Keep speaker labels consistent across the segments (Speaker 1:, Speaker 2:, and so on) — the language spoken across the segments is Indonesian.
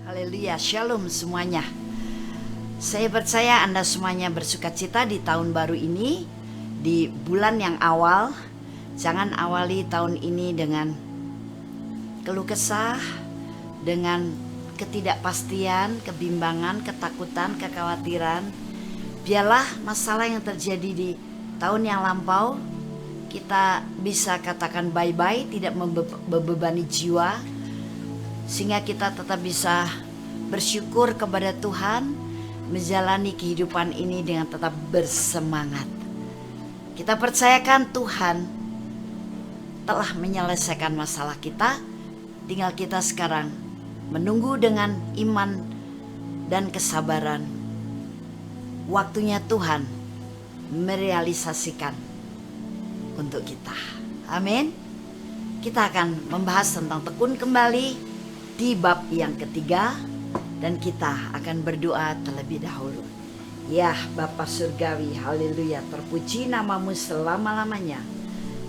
Speaker 1: Haleluya, shalom semuanya. Saya percaya Anda semuanya bersukacita di tahun baru ini, di bulan yang awal. Jangan awali tahun ini dengan keluh kesah, dengan ketidakpastian, kebimbangan, ketakutan, kekhawatiran. Biarlah masalah yang terjadi di tahun yang lampau kita bisa katakan bye-bye, tidak membebani jiwa, sehingga kita tetap bisa bersyukur kepada Tuhan, menjalani kehidupan ini dengan tetap bersemangat. Kita percayakan Tuhan telah menyelesaikan masalah kita, tinggal kita sekarang menunggu dengan iman dan kesabaran. Waktunya Tuhan merealisasikan untuk kita. Amin. Kita akan membahas tentang tekun kembali di bab yang ketiga, dan kita akan berdoa terlebih dahulu. Ya Bapa Surgawi, haleluya, terpuji namamu selama-lamanya.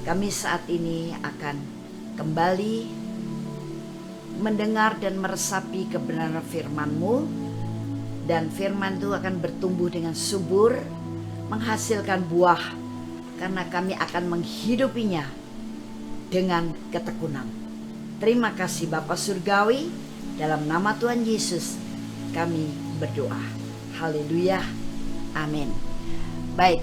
Speaker 1: Kami saat ini akan kembali mendengar dan meresapi kebenaran firman-Mu, dan firman itu akan bertumbuh dengan subur, menghasilkan buah, karena kami akan menghidupinya dengan ketekunan. Terima kasih Bapa Surgawi, dalam nama Tuhan Yesus kami berdoa. Haleluya, amin. Baik,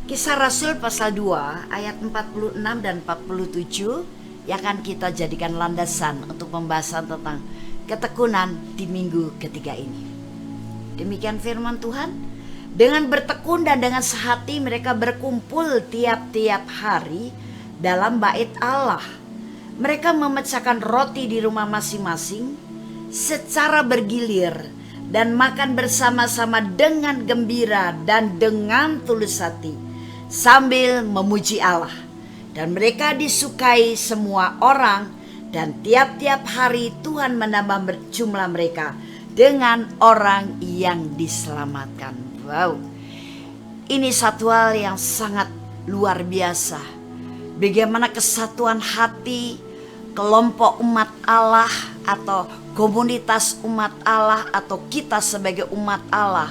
Speaker 1: Kisah Rasul pasal 2 ayat 46 dan 47 yang akan kita jadikan landasan untuk pembahasan tentang ketekunan di minggu ketiga ini. Demikian firman Tuhan. Dengan bertekun dan dengan sehati mereka berkumpul tiap-tiap hari dalam bait Allah. Mereka memecahkan roti di rumah masing-masing secara bergilir dan makan bersama-sama dengan gembira dan dengan tulus hati sambil memuji Allah. Dan mereka disukai semua orang, dan tiap-tiap hari Tuhan menambah jumlah mereka dengan orang yang diselamatkan. Wow, ini satu hal yang sangat luar biasa. Bagaimana kesatuan hati kelompok umat Allah atau komunitas umat Allah atau kita sebagai umat Allah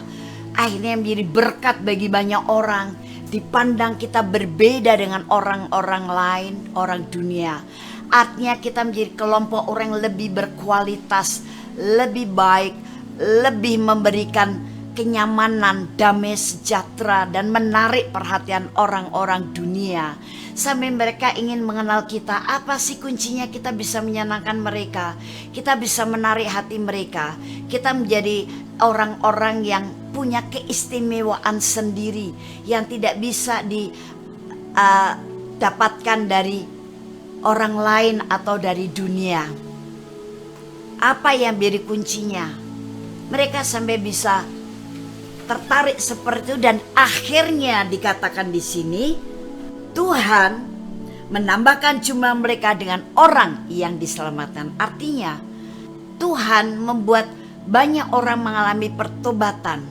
Speaker 1: akhirnya menjadi berkat bagi banyak orang. Dipandang kita berbeda dengan orang-orang lain, orang dunia. Artinya kita menjadi kelompok orang yang lebih berkualitas, lebih baik, lebih memberikan kenyamanan, damai sejahtera, dan menarik perhatian orang-orang dunia. Sampai mereka ingin mengenal kita. Apa sih kuncinya kita bisa menyenangkan mereka? Kita bisa menarik hati mereka. Kita menjadi orang-orang yang punya keistimewaan sendiri, yang tidak bisa didapatkan dari orang lain atau dari dunia. Apa yang menjadi kuncinya? Mereka sampai bisa tertarik seperti itu, dan akhirnya dikatakan di sini Tuhan menambahkan jumlah mereka dengan orang yang diselamatkan. Artinya Tuhan membuat banyak orang mengalami pertobatan.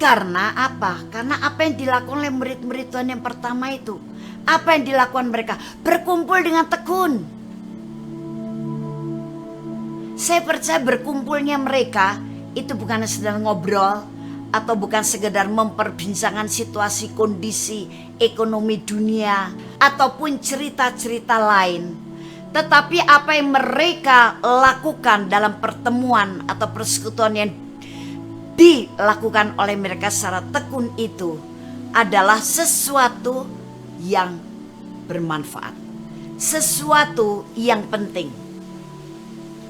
Speaker 1: Karena apa? Karena apa yang dilakukan oleh murid-murid Tuhan yang pertama itu. Apa yang dilakukan mereka? Berkumpul dengan tekun. Saya percaya berkumpulnya mereka itu bukan sedang ngobrol, atau bukan sekedar memperbincangkan situasi kondisi ekonomi dunia ataupun cerita-cerita lain. Tetapi apa yang mereka lakukan dalam pertemuan atau persekutuan yang dilakukan oleh mereka secara tekun itu adalah sesuatu yang bermanfaat, sesuatu yang penting.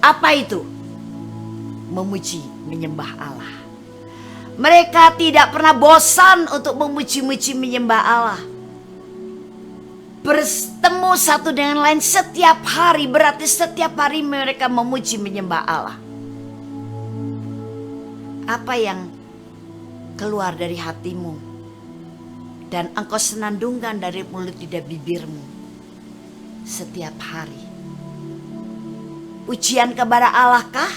Speaker 1: Apa itu? Memuji, menyembah Allah. Mereka tidak pernah bosan untuk memuji-muji, menyembah Allah. Bertemu satu dengan lain setiap hari, berarti setiap hari mereka memuji, menyembah Allah. Apa yang keluar dari hatimu dan engkau senandungkan dari mulut lidah bibirmu setiap hari? Pujian kepada Allah kah?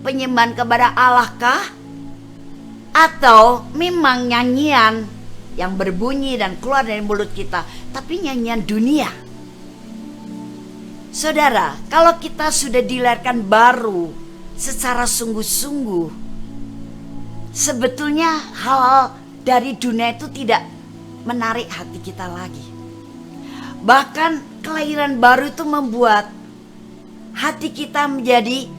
Speaker 1: Penyembahan kepada Allah kah? Atau memang nyanyian yang berbunyi dan keluar dari mulut kita, tapi nyanyian dunia? Saudara, kalau kita sudah dilahirkan baru secara sungguh-sungguh, sebetulnya hal dari dunia itu tidak menarik hati kita lagi. Bahkan kelahiran baru itu membuat hati kita menjadi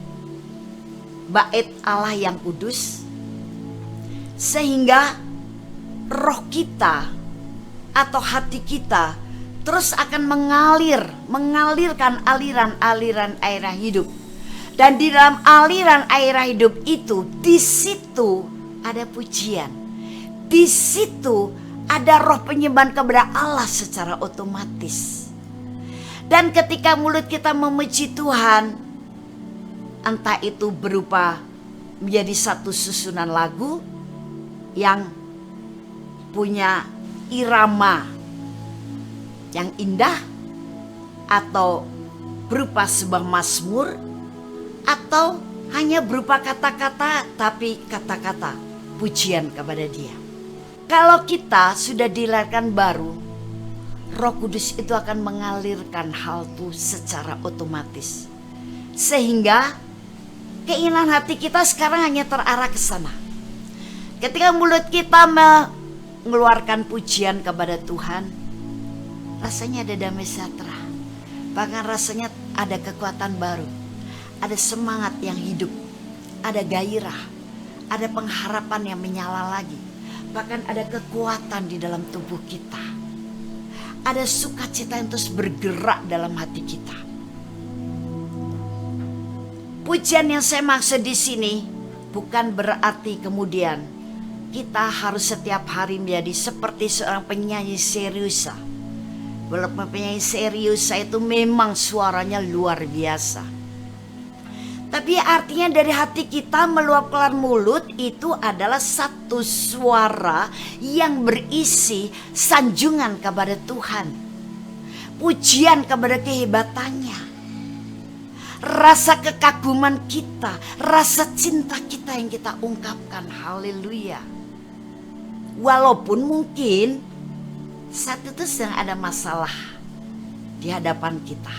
Speaker 1: bait Allah yang kudus, sehingga roh kita atau hati kita terus akan mengalirkan aliran-aliran air hidup. Dan di dalam aliran air hidup itu, di situ ada pujian. Di situ ada roh penyembahan kepada Allah secara otomatis. Dan ketika mulut kita memuji Tuhan, entah itu berupa menjadi satu susunan lagu yang punya irama yang indah, atau berupa sebuah mazmur, atau hanya berupa kata-kata, tapi kata-kata pujian kepada Dia. Kalau kita sudah dilahirkan baru, Roh Kudus itu akan mengalirkan hal itu secara otomatis, sehingga keinginan hati kita sekarang hanya terarah ke sana. Ketika mulut kita mengeluarkan pujian kepada Tuhan, rasanya ada damai sejahtera, bahkan rasanya ada kekuatan baru, ada semangat yang hidup, ada gairah, ada pengharapan yang menyala lagi, bahkan ada kekuatan di dalam tubuh kita, ada sukacita yang terus bergerak dalam hati kita. Pujian yang saya maksud di sini bukan berarti kemudian kita harus setiap hari menjadi seperti seorang penyanyi seriusa. Walaupun penyanyi serius itu memang suaranya luar biasa, tapi artinya dari hati kita meluap keluar mulut itu adalah satu suara yang berisi sanjungan kepada Tuhan, pujian kepada kehebatannya, rasa kekaguman kita, rasa cinta kita yang kita ungkapkan. Haleluya. Walaupun mungkin saat itu sedang ada masalah di hadapan kita,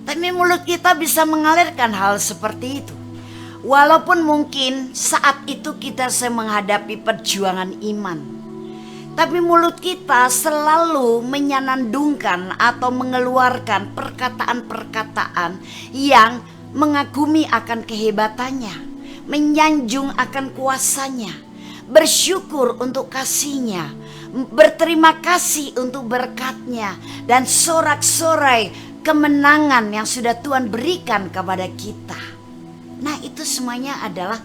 Speaker 1: tapi mulut kita bisa mengalirkan hal seperti itu. Walaupun mungkin saat itu kita sedang menghadapi perjuangan iman, tapi mulut kita selalu menyanandungkan atau mengeluarkan perkataan-perkataan yang mengagumi akan kehebatannya, menyanjung akan kuasanya, bersyukur untuk kasih-Nya, berterima kasih untuk berkat-Nya, dan sorak-sorai kemenangan yang sudah Tuhan berikan kepada kita. Nah, itu semuanya adalah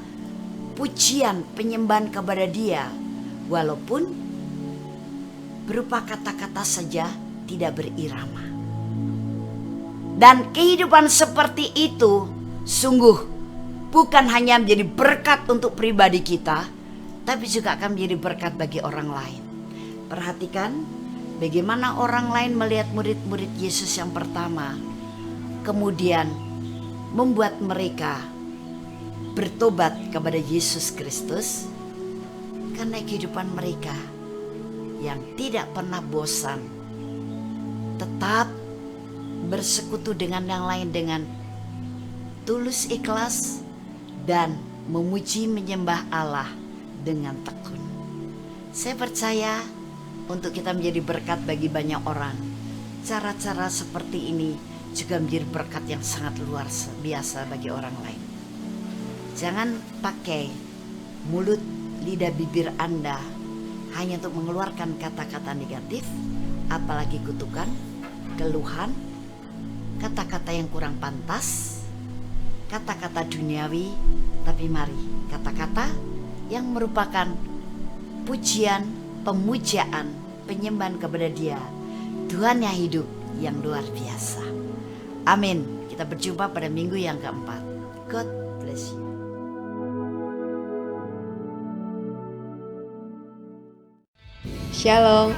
Speaker 1: pujian, penyembahan kepada Dia, walaupun berupa kata-kata saja, tidak berirama. Dan kehidupan seperti itu sungguh bukan hanya menjadi berkat untuk pribadi kita, tapi juga akan menjadi berkat bagi orang lain. Perhatikan bagaimana orang lain melihat murid-murid Yesus yang pertama, kemudian membuat mereka bertobat kepada Yesus Kristus karena kehidupan mereka yang tidak pernah bosan, tetap bersekutu dengan yang lain dengan tulus ikhlas dan memuji menyembah Allah dengan tekun. Saya percaya untuk kita menjadi berkat bagi banyak orang, cara-cara seperti ini juga menjadi berkat yang sangat luar biasa bagi orang lain. Jangan pakai mulut, lidah, bibir Anda hanya untuk mengeluarkan kata-kata negatif, apalagi kutukan, keluhan, kata-kata yang kurang pantas, kata-kata duniawi. Tapi mari, kata-kata yang merupakan pujian, pemujaan, penyembahan kepada Dia, Tuhan yang hidup, yang luar biasa. Amin. Kita berjumpa pada minggu yang keempat. God bless you.
Speaker 2: Shalom.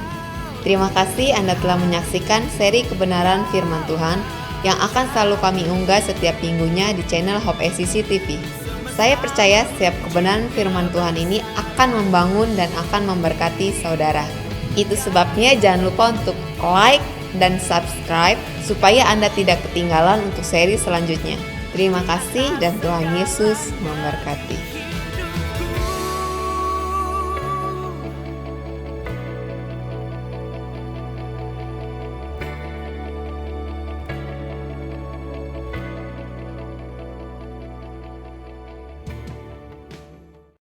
Speaker 2: Terima kasih Anda telah menyaksikan seri kebenaran firman Tuhan yang akan selalu kami unggah setiap minggunya di channel Hope SCC TV. Saya percaya setiap kebenaran firman Tuhan ini akan membangun dan akan memberkati saudara. Itu sebabnya jangan lupa untuk like, dan subscribe supaya Anda tidak ketinggalan untuk seri selanjutnya. Terima kasih dan Tuhan Yesus memberkati.